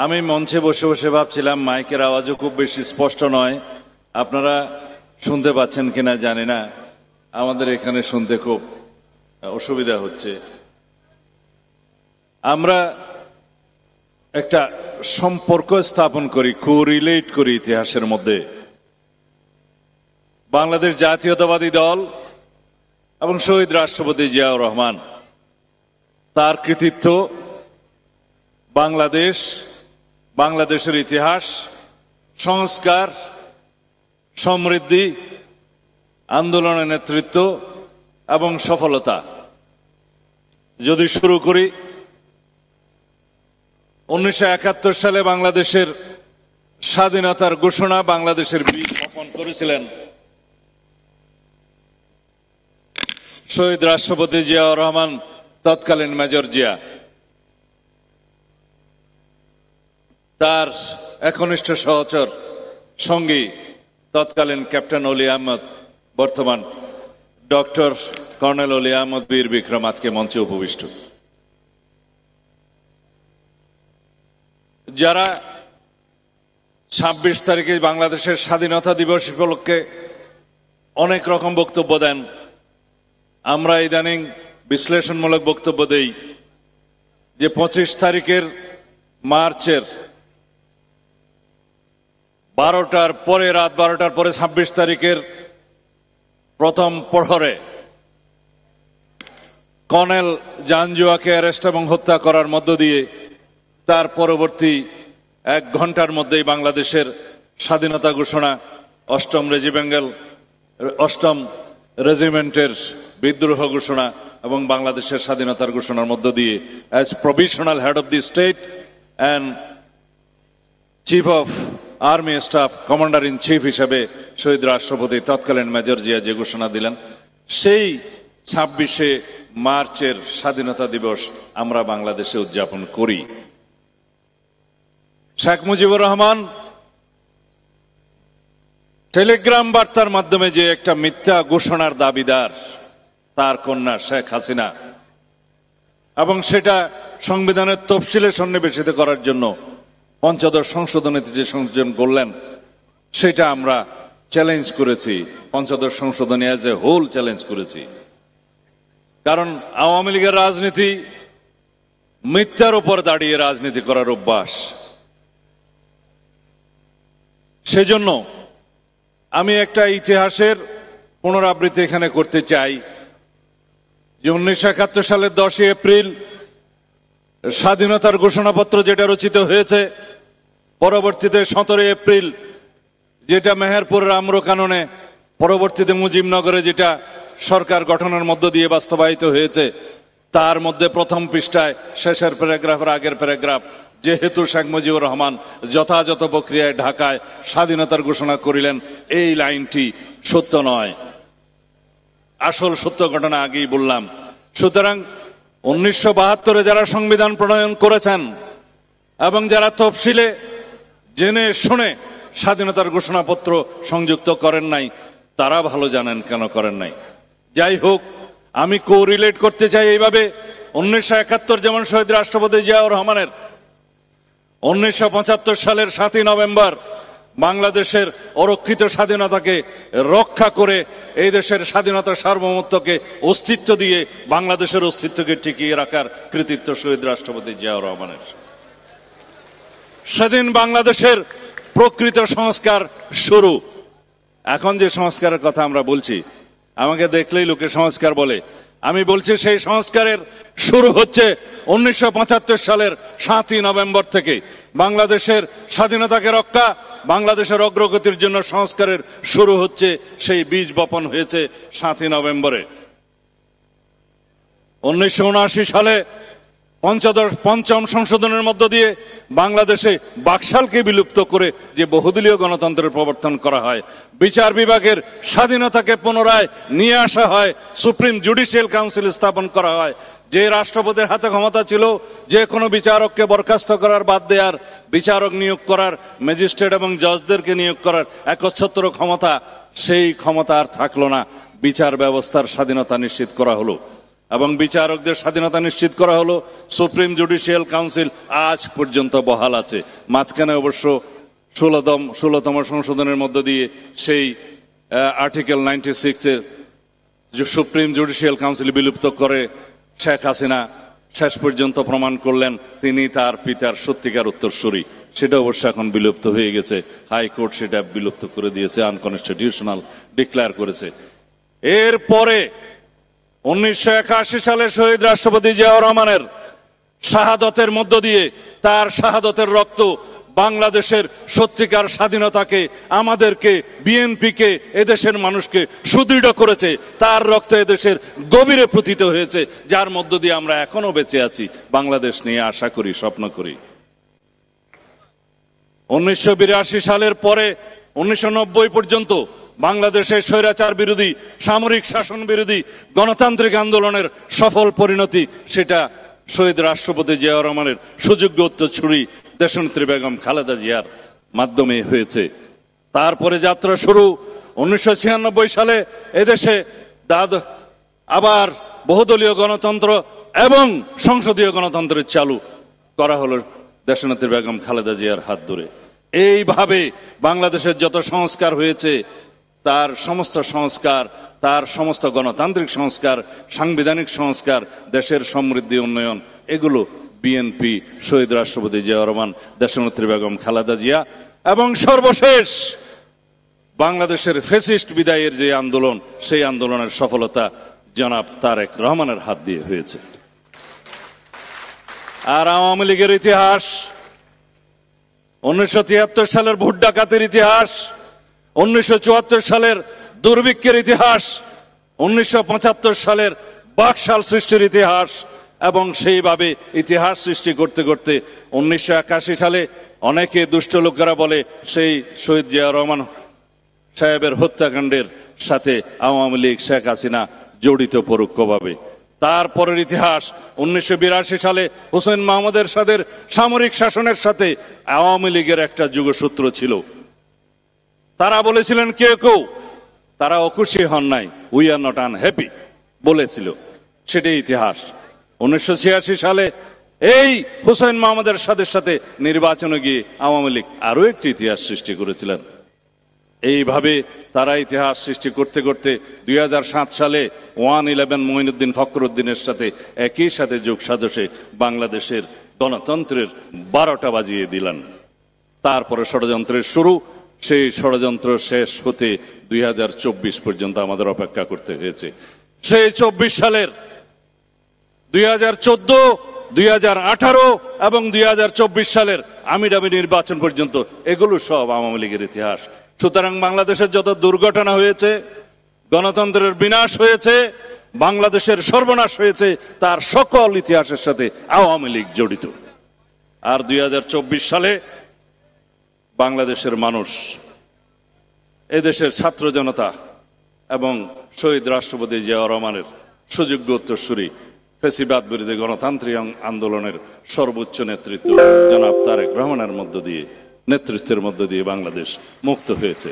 আমি মঞ্চে বসে বসে ভাবছিলাম মাইকের আওয়াজও খুব বেশি স্পষ্ট নয়, আপনারা শুনতে পাচ্ছেন কিনা জানি না। আমাদের এখানে শুনতে খুব অসুবিধা হচ্ছে। আমরা একটা সম্পর্ক স্থাপন করি, কোরিলেট করি ইতিহাসের মধ্যে। বাংলাদেশ জাতীয়তাবাদী দল এবং শহীদ রাষ্ট্রপতি জিয়াউর রহমান, তার কৃতিত্ব বাংলাদেশ, বাংলাদেশের ইতিহাস, সংস্কার, সমৃদ্ধি, আন্দোলনের নেতৃত্ব এবং সফলতা। যদি শুরু করি, 1971 সালে বাংলাদেশের স্বাধীনতার ঘোষণা, বাংলাদেশের বীজ বপন করেছিলেন শহীদ রাষ্ট্রপতি জিয়াউর রহমান, তৎকালীন মেজর জিয়া। তার একনিষ্ঠ সহচর সঙ্গী তৎকালীন ক্যাপ্টেন অলি আহমদ, বর্তমান ডক্টর কর্নেল অলি আহমদ বীর বিক্রম আজকে মঞ্চে উপবিষ্ট। যারা 26 তারিখে বাংলাদেশের স্বাধীনতা দিবস উপলক্ষে অনেক রকম বক্তব্য দেন, আমরা ইদানিং বিশ্লেষণমূলক বক্তব্য দেই যে 25 তারিখের মার্চের 12টার পরে, রাত 12টার পরে 26 তারিখের প্রথম প্রহরে কর্নেল জাঞ্জুয়াকে অ্যারেস্ট এবং হত্যা করার মধ্য দিয়ে তার পরবর্তী 1 ঘন্টার মধ্যেই বাংলাদেশের স্বাধীনতা ঘোষণা, 8ম রেজিমেন্টের বিদ্রোহ ঘোষণা এবং বাংলাদেশের স্বাধীনতার ঘোষণার মধ্য দিয়ে as provisional head of the state and chief of army staff, commander in chief হিসেবে শহীদ রাষ্ট্রপতি তৎকালীন মেজর জিয়া যে ঘোষণা দিলেন, সেই 26শে মার্চের স্বাধীনতা দিবস আমরা বাংলাদেশে উদযাপন করি। শেখ মুজিবুর রহমান টেলিগ্রাম বার্তার মাধ্যমে যে একটা মিথ্যা ঘোষণার দাবিদার, তার কন্যা শেখ হাসিনা, এবং সেটা সংবিধানের তফসিলে সন্নিবেশিত করার জন্য পঞ্চদশ সংশোধনীতে যে সংযোজন করলেন, সেটা আমরা চ্যালেঞ্জ করেছি। পঞ্চদশ সংশোধনী অ্যাজ এ হোল চ্যালেঞ্জ করেছি। কারণ আওয়ামী লীগের রাজনীতি মিথ্যার উপর দাঁড়িয়ে রাজনীতি করার অভ্যাস। সেজন্য আমি একটা ইতিহাসের পুনরাবৃত্তি এখানে করতে চাই যে 1971 সালের 10 এপ্রিল স্বাধীনতার ঘোষণাপত্র যেটা রচিত হয়েছে, পরবর্তীতে 17 এপ্রিল যেটা মেহেরপুরের আম্রকাননে, পরবর্তীতে মুজিবনগরে যেটা সরকার গঠনের মধ্য দিয়ে বাস্তবায়িত হয়েছে, তার মধ্যে প্রথম পৃষ্ঠায় শেষের প্যারাগ্রাফের আগের প্যারাগ্রাফ, যেহেতু শেখ মুজিবুর রহমান যথাযথ প্রক্রিয়ায় ঢাকায় স্বাধীনতার ঘোষণা করিলেন, এই লাইনটি সত্য নয়। আসল সত্য ঘটনা আগেই বললাম। সুতরাং 1972 যারা সংবিধান প্রণয়ন করেছেন এবং যারা তফসিলে জেনে শুনে স্বাধীনতার ঘোষণাপত্র সংযুক্ত করেন নাই, তারা ভালো জানেন কেন করেন নাই। যাই হোক, আমি কোরিলেট করতে চাই এইভাবে। 1971 যেমন শহীদ রাষ্ট্রপতি জিয়াউর রহমানের, 1975 সালের 7ই নভেম্বর বাংলাদেশের অরক্ষিত স্বাধীনতাকে রক্ষা করে এই দেশের স্বাধীনতা সার্বভৌমত্বকে অস্তিত্ব দিয়ে বাংলাদেশের অস্তিত্বকে টিকিয়ে রাখার কৃতিত্ব শহীদ রাষ্ট্রপতি জিয়াউর রহমানের। সেদিন বাংলাদেশের প্রকৃত সংস্কার শুরু। এখন যে সংস্কারের কথা আমরা বলছি, আমাকে দেখলেই লোকে সংস্কার বলে। আমি বলছি সেই সংস্কারের শুরু হচ্ছে 1975 সালের 7ই নভেম্বর থেকে। বাংলাদেশের স্বাধীনতাকে রক্ষা, বাংলাদেশের অগ্রগতির জন্য সংস্কারের শুরু হচ্ছে, সেই বীজ বপন হয়েছে 7ই নভেম্বরে। 1979 সালে পঞ্চম সংশোধনের মধ্য দিয়ে বাংলাদেশে বাকশালকে বিলুপ্ত করে যে বহুদলীয় গণতন্ত্রের প্রবর্তন করা হয়, বিচার বিভাগের স্বাধীনতাকে পুনরায় নিয়ে আসা হয়, সুপ্রিম জুডিশিয়াল কাউন্সিল স্থাপন করা হয়। যে রাষ্ট্রপতির হাতে ক্ষমতা ছিল যে কোনো বিচারককে বরখাস্ত করার, বাদ দেওয়ার, বিচারক নিয়োগ করার, ম্যাজিস্ট্রেট এবং জজদেরকে নিয়োগ করার একচ্ছত্র ক্ষমতা, সেই ক্ষমতা আর থাকলো না। বিচার ব্যবস্থার স্বাধীনতা নিশ্চিত করা হলো। এবং বিচারকদের স্বাধীনতা নিশ্চিত করা হলো। সুপ্রিম জুডিশিয়াল কাউন্সিল আজ পর্যন্ত বহাল আছে। মাঝখানে অবশ্য 16তম সংশোধনের মধ্য দিয়ে সেই আর্টিকেল 96 যে সুপ্রিম জুডিশিয়াল কাউন্সিল বিলুপ্ত করে শেখ হাসিনা শেষ পর্যন্ত প্রমাণ করলেন তিনি তার পিতার সত্যিকার উত্তরসূরি। সেটা অবশ্য এখন বিলুপ্ত হয়ে গেছে। হাইকোর্ট সেটা বিলুপ্ত করে দিয়েছে, আনকনস্টিটিউশনাল ডিক্লেয়ার করেছে। এরপরে 1981 সালে শহীদ রাষ্ট্রপতি জিয়াউর রহমানের শাহাদতের মধ্য দিয়ে, তার শাহাদতের রক্ত বাংলাদেশের সত্যিকার স্বাধীনতাকে, আমাদেরকে, বিএনপিকে, এদেশের মানুষকে সুদৃঢ় করেছে। তার রক্ত এদেশের গভীরে প্রথিত হয়েছে, যার মধ্য দিয়ে আমরা এখনো বেঁচে আছি, বাংলাদেশ নিয়ে আশা করি, স্বপ্ন করি। 1982 সালের পরে 1990 পর্যন্ত বাংলাদেশের স্বৈরাচার বিরোধী, সামরিক শাসন বিরোধী গণতান্ত্রিক আন্দোলনের সফল পরিণতি সেটা শহীদ রাষ্ট্রপতি জিয়াউর রহমানের সুযোগ্য উত্তরসূরি দেশনেত্রী বেগম খালেদা জিয়ার মাধ্যমে হয়েছে। তারপরে যাত্রা শুরু 1996 সালে এদেশে আবার বহুদলীয় গণতন্ত্র এবং সংসদীয় গণতন্ত্রের চালু করা হলো দেশনেত্রী বেগম খালেদা জিয়ার হাত ধরে। এইভাবে বাংলাদেশের যত সংস্কার হয়েছে, তার সমস্ত সংস্কার, তার সমস্ত গণতান্ত্রিক সংস্কার, সাংবিধানিক সংস্কার, দেশের সমৃদ্ধি, উন্নয়ন, এগুলো বিএনপি, শহীদ রাষ্ট্রপতি জিয়াউর রহমান, দেশনেত্রী বেগম খালেদা জিয়া এবং সর্বশেষ বাংলাদেশের ফ্যাসিস্ট বিদায়ের যে আন্দোলন, সেই আন্দোলনের সফলতা জনাব তারেক রহমানের হাত দিয়ে হয়েছে। আর আওয়ামী লীগের ইতিহাস, 1973 সালের ভোট ডাকাতির ইতিহাস, 1974 সালের দুর্ভিক্ষের ইতিহাস, 1975 সালের বাকশাল সৃষ্টির ইতিহাস, এবং সেইভাবে ইতিহাস সৃষ্টি করতে করতে 1981 সালে অনেকে দুষ্ট লোকেরা বলে সেই শহীদ জিয়াউর রহমান সাহেবের হত্যাকাণ্ডের সাথে আওয়ামী লীগ, শেখ হাসিনা জড়িত পরোক্ষভাবে। তারপরের ইতিহাস 1982 সালে হোসেন মোহাম্মদ এরশাদের সামরিক শাসনের সাথে আওয়ামী লীগের একটা যোগসূত্র ছিল। তারা বলেছিলেন কেউ কেউ তারা অখুশি হন নাই, উই আর নট আনহ্যাপি বলেছিল, সেটাই ইতিহাস। 1986 সালে এই হোসেন মোহাম্মদ এরশাদের সাথে নির্বাচনে গিয়ে আওয়ামী লীগ আরো একটি ইতিহাস সৃষ্টি করেছিলেন। এইভাবে তারা ইতিহাস সৃষ্টি করতে করতে 2007 সালে 111 মঈনুদ্দিন ফখরুদ্দিনের সাথে একই সাথে যোগ সাজসে বাংলাদেশের গণতন্ত্রের 12টা বাজিয়ে দিলেন। তারপরে ষড়যন্ত্রের শুরু, সেই ষড়যন্ত্র শেষ হতে 2024 পর্যন্ত আমাদের অপেক্ষা করতে হয়েছে। সেই 24 সালের 2014, 2018 এবং 2024 সালের আমিরামি নির্বাচন পর্যন্ত এগুলো সব আওয়ামী লীগের ইতিহাস। সুতরাং বাংলাদেশের যত দুর্ঘটনা হয়েছে, গণতন্ত্রের বিনাশ হয়েছে, বাংলাদেশের সর্বনাশ হয়েছে, তার সকল ইতিহাসের সাথে আওয়ামী লীগ জড়িত। আর 2024 সালে বাংলাদেশের মানুষ, এদেশের ছাত্র জনতা এবং শহীদ রাষ্ট্রপতি জিয়াউর রহমানের সুযোগ্য উত্তরসূরি ফ্যাসিবাদ বিরোধী গণতান্ত্রিক আন্দোলনের সর্বোচ্চ নেতৃত্ব জনাব তারেক রহমানের নেতৃত্বের মধ্য দিয়ে বাংলাদেশ মুক্ত হয়েছে।